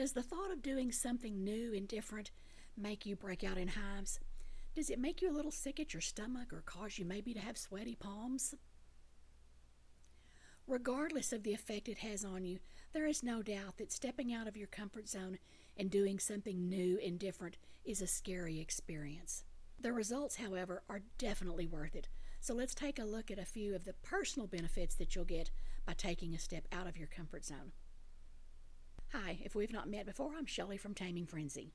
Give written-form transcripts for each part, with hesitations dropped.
Does the thought of doing something new and different make you break out in hives? Does it make you a little sick at your stomach or cause you maybe to have sweaty palms? Regardless of the effect it has on you, there is no doubt that stepping out of your comfort zone and doing something new and different is a scary experience. The results, however, are definitely worth it. So let's take a look at a few of the personal benefits that you'll get by taking a step out of your comfort zone. Hi, if we've not met before, I'm Shelley from Taming Frenzy.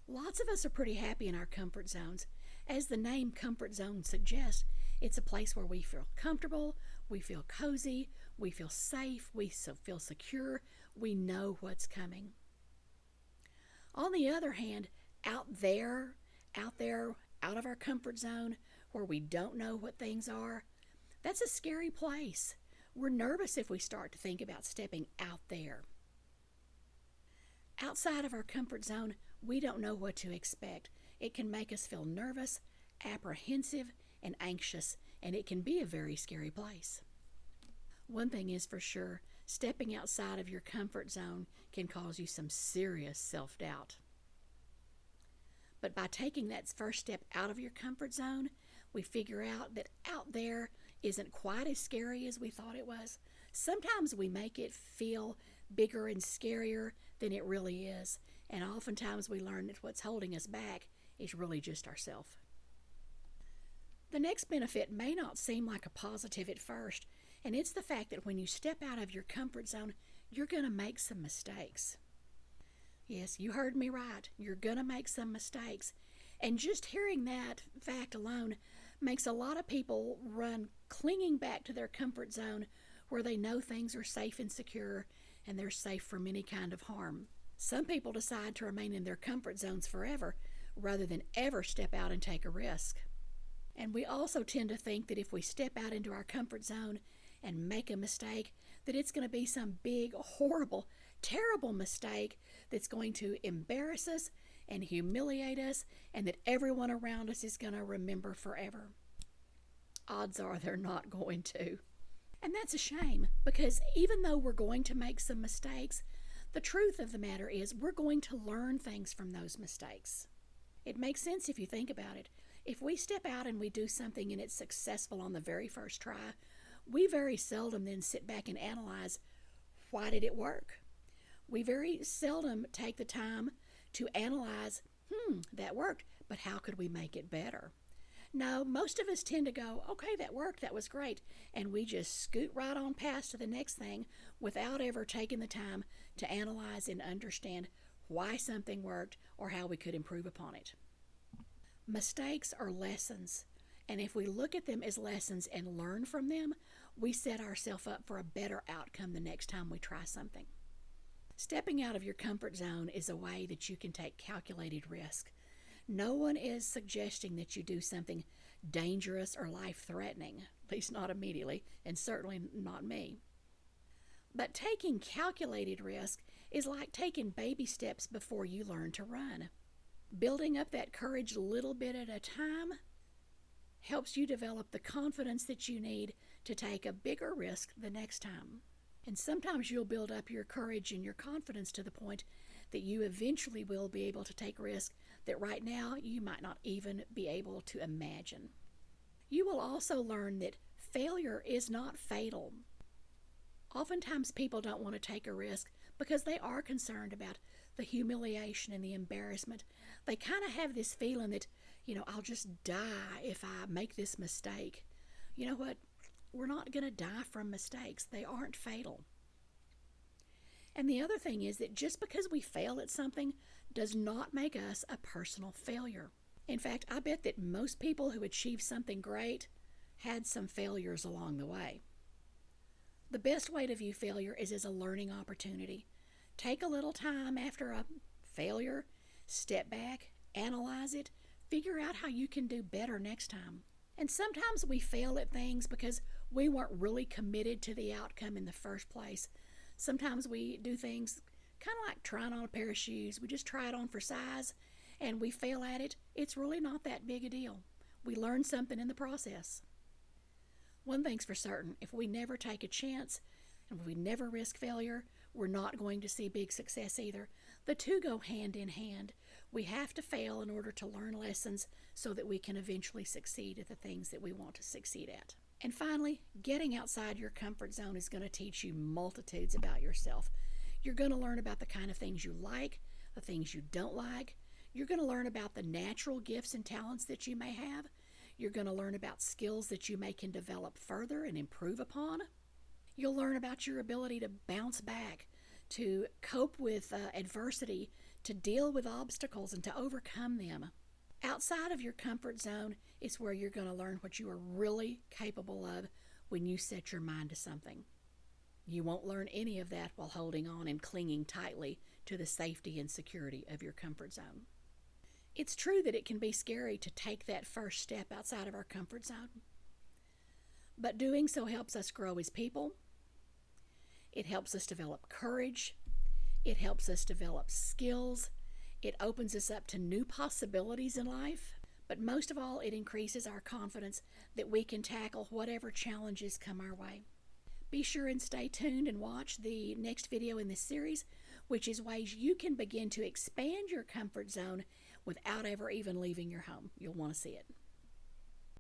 Lots of us are pretty happy in our comfort zones. As the name comfort zone suggests, it's a place where we feel comfortable, we feel cozy, we feel safe, we feel secure, we know what's coming. On the other hand, out there, out of our comfort zone, where we don't know what things are, that's a scary place. We're nervous if we start to think about stepping out there. Outside of our comfort zone, we don't know what to expect. It can make us feel nervous, apprehensive, and anxious, and it can be a very scary place. One thing is for sure, stepping outside of your comfort zone can cause you some serious self-doubt. But by taking that first step out of your comfort zone, we figure out that out there isn't quite as scary as we thought it was. Sometimes we make it feel bigger and scarier than it really is, and oftentimes we learn that what's holding us back is really just ourselves. The next benefit may not seem like a positive at first, and it's the fact that when you step out of your comfort zone, you're going to make some mistakes. Yes, you heard me right. You're going to make some mistakes. And just hearing that fact alone makes a lot of people run clinging back to their comfort zone where they know things are safe and secure and they're safe from any kind of harm. Some people decide to remain in their comfort zones forever rather than ever step out and take a risk. And we also tend to think that if we step out into our comfort zone and make a mistake, that it's going to be some big, horrible, terrible mistake that's going to embarrass us and humiliate us, and that everyone around us is going to remember forever. Odds are they're not going to. And that's a shame, because even though we're going to make some mistakes, the truth of the matter is we're going to learn things from those mistakes. It makes sense if you think about it. If we step out and we do something and it's successful on the very first try, we very seldom then sit back and analyze, why did it work? We very seldom take the time to analyze, that worked, but how could we make it better? No, most of us tend to go, okay, that worked, that was great, and we just scoot right on past to the next thing without ever taking the time to analyze and understand why something worked or how we could improve upon it. Mistakes are lessons, and if we look at them as lessons and learn from them, we set ourselves up for a better outcome the next time we try something. Stepping out of your comfort zone is a way that you can take calculated risk. No one is suggesting that you do something dangerous or life-threatening, at least not immediately, and certainly not me. But taking calculated risk is like taking baby steps before you learn to run. Building up that courage a little bit at a time helps you develop the confidence that you need to take a bigger risk the next time. And sometimes you'll build up your courage and your confidence to the point that you eventually will be able to take risks that right now you might not even be able to imagine. You will also learn that failure is not fatal. Oftentimes people don't want to take a risk because they are concerned about the humiliation and the embarrassment. They kind of have this feeling that, I'll just die if I make this mistake. You know what? We're not going to die from mistakes. They aren't fatal. And the other thing is that just because we fail at something does not make us a personal failure. In fact, I bet that most people who achieve something great had some failures along the way. The best way to view failure is as a learning opportunity. Take a little time after a failure, step back, analyze it, figure out how you can do better next time. And sometimes we fail at things because we weren't really committed to the outcome in the first place. Sometimes we do things kind of like trying on a pair of shoes. We just try it on for size and we fail at it. It's really not that big a deal. We learn something in the process. One thing's for certain, if we never take a chance and if we never risk failure, we're not going to see big success either. The two go hand in hand. We have to fail in order to learn lessons so that we can eventually succeed at the things that we want to succeed at. And finally, getting outside your comfort zone is going to teach you multitudes about yourself. You're going to learn about the kind of things you like, the things you don't like. You're going to learn about the natural gifts and talents that you may have. You're going to learn about skills that you may can develop further and improve upon. You'll learn about your ability to bounce back, to cope with adversity, to deal with obstacles, and to overcome them. Outside of your comfort zone is where you're going to learn what you are really capable of when you set your mind to something. You won't learn any of that while holding on and clinging tightly to the safety and security of your comfort zone. It's true that it can be scary to take that first step outside of our comfort zone, but doing so helps us grow as people. It helps us develop courage. It helps us develop skills. It opens us up to new possibilities in life. But most of all, it increases our confidence that we can tackle whatever challenges come our way. Be sure and stay tuned and watch the next video in this series, which is ways you can begin to expand your comfort zone without ever even leaving your home. You'll want to see it.